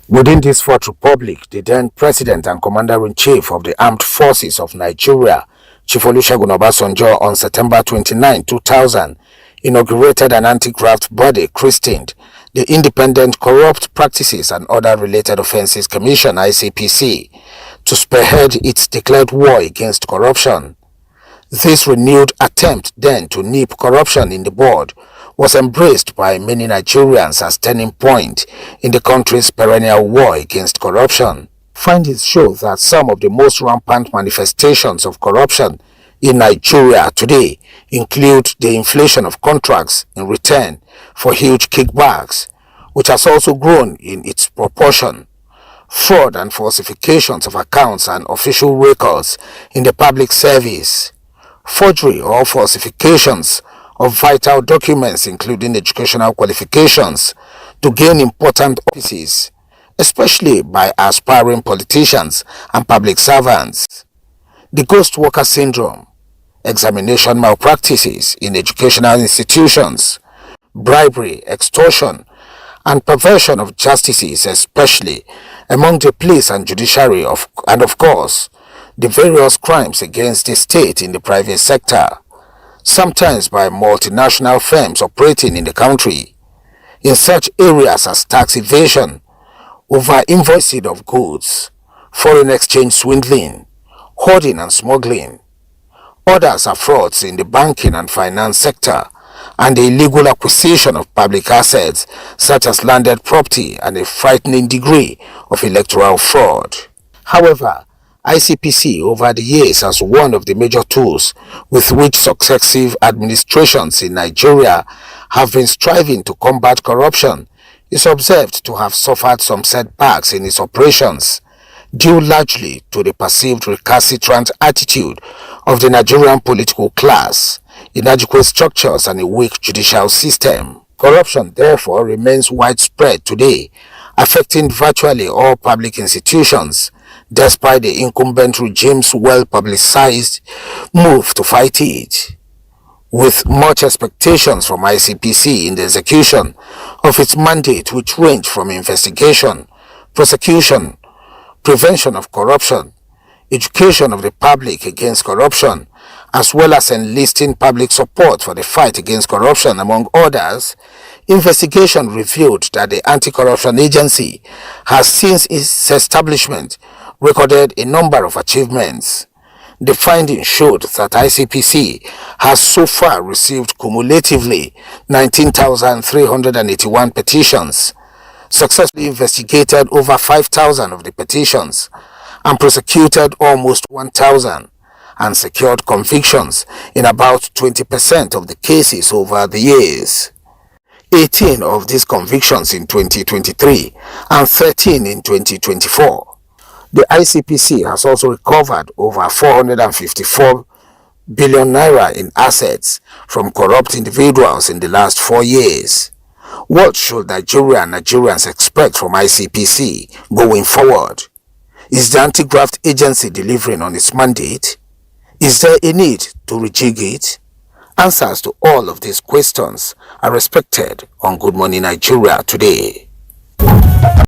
Within this Fourth Republic, the then President and Commander-in-Chief of the Armed Forces of Nigeria, Chief Olusegun Obasanjo, on September 29, 2000, inaugurated an anti-graft body christened the Independent Corrupt Practices and Other Related Offences Commission (ICPC) to spearhead its declared war against corruption. This renewed attempt then to nip corruption in the bud was embraced by many Nigerians as turning point in the country's perennial war against corruption. Findings show that some of the most rampant manifestations of corruption in Nigeria today include the inflation of contracts in return for huge kickbacks, which has also grown in its proportion, fraud and falsifications of accounts and official records in the public service, forgery or falsifications of vital documents including educational qualifications to gain important offices, especially by aspiring politicians and public servants, the ghost worker syndrome, examination malpractices in educational institutions, bribery, extortion, and perversion of justices, especially among the police and judiciary, and of course, the various crimes against the state in the private sector, sometimes by multinational firms operating in the country, in such areas as tax evasion, over-invoicing of goods, foreign exchange swindling, hoarding and smuggling. Others are frauds in the banking and finance sector, and the illegal acquisition of public assets such as landed property and a frightening degree of electoral fraud. However, ICPC over the years as one of the major tools with which successive administrations in Nigeria have been striving to combat corruption is observed to have suffered some setbacks in its operations, due largely to the perceived recalcitrant attitude of the Nigerian political class, inadequate structures and a weak judicial system. Corruption therefore remains widespread today, affecting virtually all public institutions, despite the incumbent regime's well-publicized move to fight it. With much expectations from ICPC in the execution of its mandate, which range from investigation, prosecution, prevention of corruption, education of the public against corruption, as well as enlisting public support for the fight against corruption, among others, investigation revealed that the Anti-Corruption Agency has since its establishment recorded a number of achievements. The findings showed that ICPC has so far received cumulatively 19,381 petitions, successfully investigated over 5,000 of the petitions, and prosecuted almost 1,000, and secured convictions in about 20% of the cases over the years. 18 of these convictions in 2023 and 13 in 2024. The ICPC has also recovered over 454 billion naira in assets from corrupt individuals in the last 4 years. What should Nigeria and Nigerians expect from ICPC going forward? Is the anti-graft agency delivering on its mandate? Is there a need to rejig it? Answers to all of these questions are expected on Good Morning Nigeria today.